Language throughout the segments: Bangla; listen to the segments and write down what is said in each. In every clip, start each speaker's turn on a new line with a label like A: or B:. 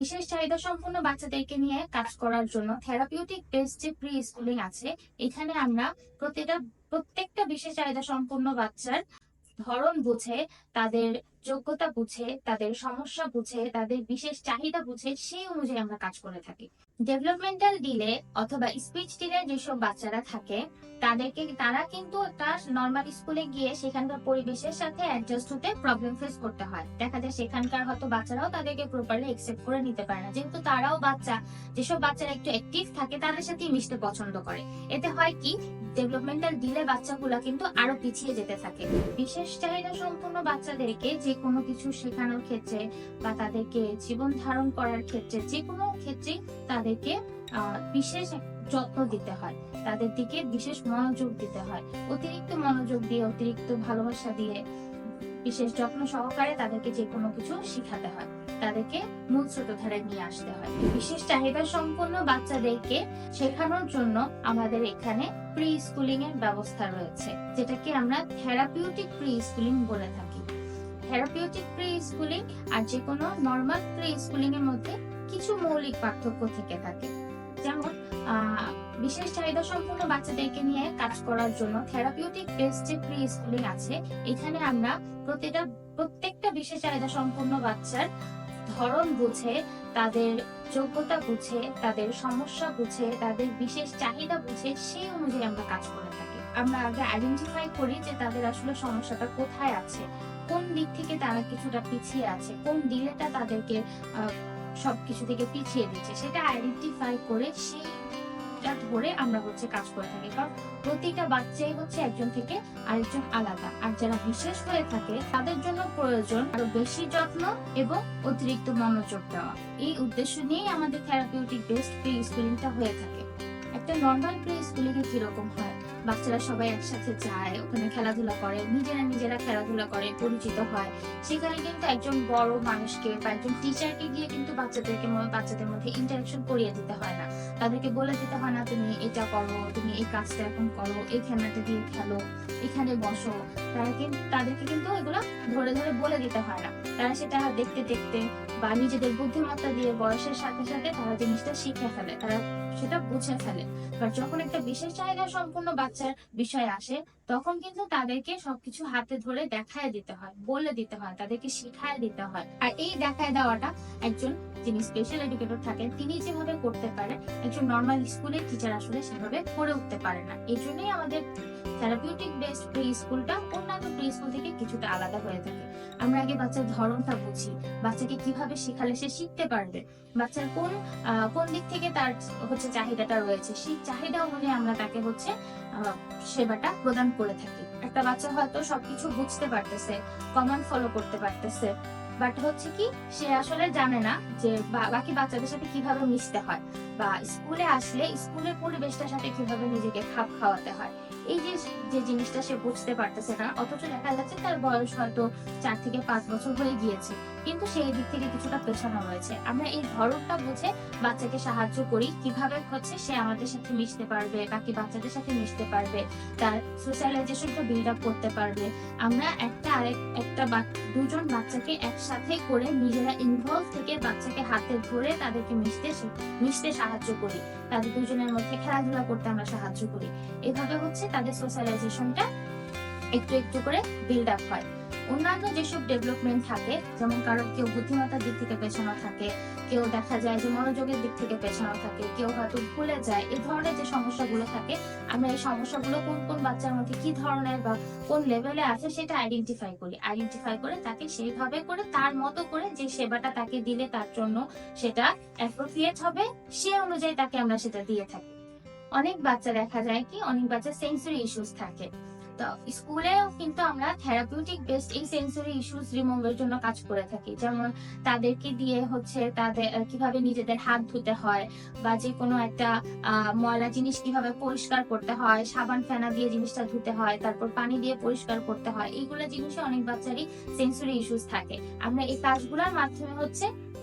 A: বিশেষ চাহিদা সম্পন্ন বাচ্চাদেরকে নিয়ে কাজ করার জন্য থেরাপিউটিক বেসড যে প্রি স্কুলিং আছে, এখানে আমরা প্রত্যেকটা বিশেষ চাহিদা সম্পন্ন বাচ্চার ধরন বুঝে, তাদের যোগ্যতা বুঝে, তাদের সমস্যা বুঝে, তাদের বিশেষ চাহিদা বুঝে সেই অনুযায়ী আমরা কাজ করে থাকি। ডেভেলপমেন্টাল ডিলে অথবা স্পিচ ডিলে যেসব বাচ্চারা থাকে, তারা কিন্তু একটা নর্মাল স্কুলে গিয়ে সেখানকার পরিবেশের সাথে অ্যাডজাস্ট হতে প্রবলেম ফেস করতে হয়। দেখা যায় সেখানকার হয়তো বাচ্চারাও তাদেরকে প্রপারলি একসেপ্ট করে নিতে পারে না, যেহেতু তারাও বাচ্চা। যেসব বাচ্চারা একটু অ্যাক্টিভ থাকে তাদের সাথেই মিশতে পছন্দ করে। এতে হয় কি, ডেভেলপমেন্টাল ডিলে বাচ্চাগুলা কিন্তু আরো পিছিয়ে যেতে থাকে। বিশেষ চাহিদা সম্পন্ন বাচ্চাদেরকে যে কোনো কিছু শেখানোর ক্ষেত্রে বা তাদেরকে জীবন ধারণ করার ক্ষেত্রে, যে কোনো ক্ষেত্রে তাদেরকে বিশেষ যত্ন দিতে হয়, তাদের দিকে বিশেষ মনোযোগ দিতে হয়। অতিরিক্ত মনোযোগ দিয়ে, অতিরিক্ত ভালোবাসা দিয়ে, বিশেষ যত্ন সহকারে তাদেরকে যে কোনো কিছু শিখাতে হয়, তাদেরকে মূল স্রোতধারায় নিয়ে আসতে হয়। বিশেষ চাহিদা সম্পন্ন বাচ্চাদেরকে শেখানোর জন্য আমাদের এখানে প্রি স্কুলিং এর ব্যবস্থা রয়েছে, যেটাকে আমরা থেরাপিউটিক প্রি স্কুলিং বলে থাকি। থেরাপিউটিক প্রি স্কুলিং আর যে কোনো নর্মাল প্রি স্কুলিং এর মধ্যে কিছু মৌলিক পার্থক্য থেকে থাকে। যেমন বিশেষ চাহিদা সম্পন্ন বাচ্চাদেরকে নিয়ে কাজ করার জন্য থেরাপিউটিক বেসড যে প্রি স্কুলিং আছে, এখানে আমরা প্রত্যেকটা বিশেষ চাহিদা সম্পন্ন বাচ্চার ধরন বুঝে, তাদের যোগ্যতা বুঝে, তাদের সমস্যা বুঝে, তাদের বিশেষ চাহিদা বুঝে সেই অনুযায়ী আমরা কাজ করে থাকি। আমরা আগে আইডেন্টিফাই করি যে তাদের আসলে সমস্যাটা কোথায় আছে, কোন দিক থেকে তারা কিছুটা পিছিয়ে আছে, কোন ডিলেটা তাদেরকে সবকিছু থেকে পিছিয়ে দিচ্ছে, সেটা আইডেন্টিফাই করে সেইটা ধরে আমরা কাজ করে থাকি। কারণ প্রতিটা বাচ্চাই একজন থেকে আরেকজন আলাদা, আর যারা বিশেষ হয়ে থাকে তাদের জন্য প্রয়োজন আরো বেশি যত্ন এবং অতিরিক্ত মনোযোগ দেওয়া। এই উদ্দেশ্য নিয়েই আমাদের থেরাপিউটিক বেসড প্রি স্কুলিংটা হয়ে থাকে। একটা নর্মাল প্রি স্কুলিং এ কিরকম হয়, বাচ্চারা সবাই একসাথে যায়, ওখানে খেলাধুলা করে, নিজেরা খেলাধুলা করে, পরিচিত হয়। সেখানে কিন্তু একজন বড় মানুষকে বা একজন টিচারকে গিয়ে কিন্তু বাচ্চাদের মধ্যে ইন্টারাকশন করিয়ে দিতে হয় না। তাদেরকে বলে দিতে হয় না, তুমি এটা করো, তুমি এই কাজটা এখন করো, এই খেলনাটা দিয়ে খেলো, এখানে বসো। তাদেরকে কিন্তু এগুলো ধরে ধরে বলে দিতে হয় না। তারা সেটা দেখতে দেখতে বা নিজেদের বুদ্ধিমত্তা দিয়ে বয়সের সাথে সাথে তারা জিনিসটা শিখে ফেলে, তারা সেটা বুঝে ফেলে। বাট যখন একটা বিশেষ চাহিদা সম্পূর্ণ বাচ্চার বিষয় আসে, তখন কিন্তু তাদেরকে সবকিছু হাতে ধরে দেখায় দিতে হয়, বলে দিতে হয়, তাদেরকে শিখায় দিতে হয়। আর এই দেখায় দেওয়াটা একজন যিনি স্পেশাল এডুকেটর থাকেন তিনি যেভাবে করতে পারে, একজন নর্মাল স্কুলের টিচার আসলে সেভাবে করে উঠতে পারে না। এই জন্যই আমাদের থেরাপিউটিক বেসড প্রি স্কুলটা অন্যান্য প্রি স্কুল থেকে কিছুটা আলাদা হয়ে থাকে। আমরা আগে বাচ্চার ধরনটা বুঝি, বাচ্চাকে কিভাবে শেখালে সে শিখতে পারবে, বাচ্চার কোন দিক থেকে তার চাহিদাটা রয়েছে, সেই চাহিদা অনুযায়ী আমরা তাকে সেবাটা প্রদান করে থাকি। একটা বাচ্চা হয়তো সবকিছু বুঝতে পারতেছে, কমান্ড ফলো করতে পারতেছে, বাট কি সে আসলে জানে না যে বাকি বাচ্চাদের সাথে কিভাবে মিশতে হয়, বা স্কুলে আসলে স্কুলের পরিবেশটার সাথে কিভাবে নিজেকে খাপ খাওয়াতে হয়। এই যে জিনিসটা সে বুঝতে পারতেছে না, অথচ দেখা যাচ্ছে তার বয়স হয়তো 4 থেকে 5 বছর হয়ে গিয়েছে, কিন্তু সেই দিক থেকে কিছুটা পেছানো রয়েছে। আমরা এই ধরনটা বুঝে বাচ্চাকে সাহায্য করি, কিভাবে সে আমাদের সাথে মিশতে পারবে, বাকি বাচ্চাদের সাথে মিশতে পারবে, তার সোশ্যালাইজেশনটা বিল্ড আপ করতে পারবে। আমরা দুজন বাচ্চাকে একসাথে করে নিজেরা ইনভলভ থেকে বাচ্চাকে হাতে ধরে তাদেরকে মিশতে সাহায্য করি, তাদের দুজনের মধ্যে খেলাধুলা করতে আমরা সাহায্য করি। এভাবে তাদের সোশ্যালাইজেশনটা একটু একটু করে বিল্ড আপ হয়। অন্যান্য যেসব ডেভেলপমেন্ট থাকে, যেমন কেউ বুদ্ধিমত্তার দিক থেকে পেছানো থাকে, কেউ দেখা যায় যে মনোযোগের দিক থেকে পেছানো থাকে, কেউ হয়তো ভুলে যায়, এই ধরনের যে সমস্যাগুলো থাকে, আমরা এই সমস্যাগুলো কোন বাচ্চার মধ্যে কি ধরনের বা কোন লেভেলে আছে সেটা আইডেন্টিফাই করে তাকে সেইভাবে করে তার মতো করে যে সেবাটা তাকে দিলে তার জন্য সেটা অ্যাপ্রোপ্রিয়েট হবে, সে অনুযায়ী তাকে আমরা সেটা দিয়ে থাকি। অনেক বাচ্চা দেখা যায় অনেক বাচ্চা সেন্সরি ইস্যুস থাকে, তো স্কুলেও কিন্তু আমরা থেরাপিউটিক বেসড এই সেন্সরি ইস্যুস রিমুভের জন্য কাজ করে থাকি। যেমন তাদেরকে দিয়ে তাদের কিভাবে নিজেদের হাত ধুতে হয়, বা যে কোনো একটা ময়লা জিনিস কিভাবে পরিষ্কার করতে হয়, সাবান ফেনা দিয়ে জিনিসটা ধুতে হয়, তারপর পানি দিয়ে পরিষ্কার করতে হয়। এইগুলো জিনিসে অনেক বাচ্চারই সেন্সরি ইস্যুস থাকে। আমরা এই কাজগুলোর মাধ্যমে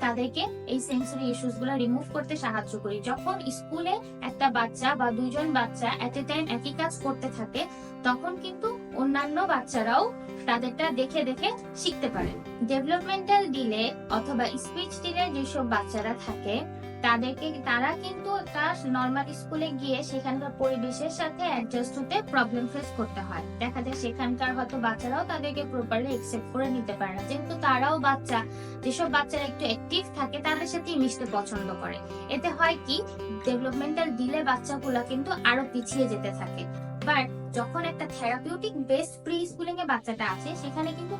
A: তাদেরকে এই সেন্সরি ইস্যুস গুলো রিমুভ করতে সাহায্য করি। যখন স্কুলে একটা বাচ্চা বা দুইজন বাচ্চা এট এ টাইম একই কাজ করতে থাকে, তখন কিন্তু অন্যান্য বাচ্চারাও তাদেরটা দেখে দেখে শিখতে পারে। ডেভেলপমেন্টাল ডিলে অথবা স্পিচ ডিলে যেসব বাচ্চারা থাকে তারা কিন্তু একটা নর্মাল স্কুলে গিয়ে সেখানকার পরিবেশের সাথে অ্যাডজাস্ট হতে প্রবলেম ফেস করতে হয়। দেখা যায় সেখানকার হয়তো বাচ্চারাও তাদেরকে প্রপারলি অ্যাকসেপ্ট করে নিতে পারে না, যেহেতু তারাও বাচ্চা। যেসব বাচ্চারা একটু অ্যাক্টিভ থাকে তাদের সাথেই মিশতে পছন্দ করে। এতে হয় কি, ডেভেলপমেন্টাল ডিলে বাচ্চাগুলা কিন্তু আরো পিছিয়ে যেতে থাকে। বাট যখন একটা থেরাপিউটিক বেস প্রি স্কুলিং এ বাচ্চাটা আছে, সেখানে কিন্তু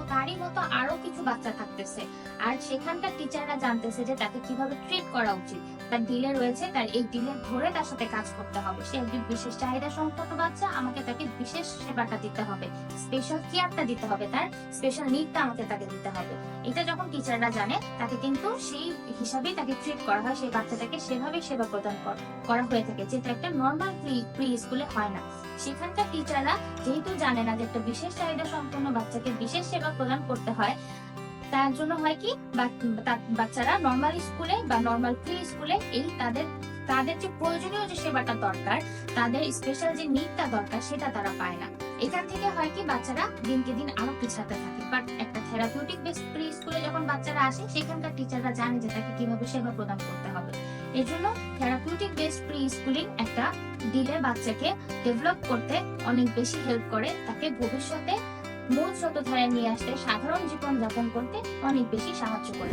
A: তারই মতো আরো কিছু বাচ্চা থাকতেছে, আর সেখানকার টিচাররা জানতেছে যে তাকে কিভাবে ট্রিট করা উচিত। তার ডিলে রয়েছে, তার এই ডিলে ধরে তার সাথে কাজ করতে হবে। সে একজন বিশেষ চাহিদা সম্পন্ন বাচ্চা, আমাকে তাকে বিশেষ সেবাটা দিতে হবে, স্পেশাল কেয়ারটা দিতে হবে, তার স্পেশাল নিডটা আমাকে তাকে দিতে হবে। এটা যখন টিচাররা জানে, তাকে কিন্তু সেই হিসাবেই তাকে ট্রিট করা হয়, সেই বাচ্চাটাকে সেভাবেই সেবা প্রদান করা হয়ে থাকে, যেটা একটা নর্মাল প্রি স্কুলে হয় না। সেখানকার টিচাররা যেহেতু জানে না যে একটা বিশেষ চাহিদা সম্পন্ন বাচ্চাকে বিশেষ সেবা প্রদান করতে হয়, তার জন্য হয় কি, বাচ্চারা নর্মাল স্কুলে বা নর্মাল প্রি স্কুলে এই তাদের যে প্রয়োজনীয় যে সেবাটা দরকার, তাদের স্পেশাল যে নিডটা দরকার, সেটা তারা পায় না। এখান থেকে হয় কি, বাচ্চারা দিনকে দিন আরো পিছাতে থাকে। বাট একটা থেরাপিউটিক বেস প্রি স্কুলে যখন বাচ্চারা আসে, সেখানকার টিচাররা জানে যে তাকে কিভাবে সেবা প্রদান করতে হবে। এই জন্য থেরাপিউটিক বেস প্রি স্কুলিং একটা ডিলে বাচ্চাকে ডেভেলপ করতে অনেক বেশি হেল্প করে, তাকে ভবিষ্যতে মূল স্রোতধারায় নিয়ে আসতে, সাধারণ জীবন যাপন করতে অনেক বেশি সাহায্য করে।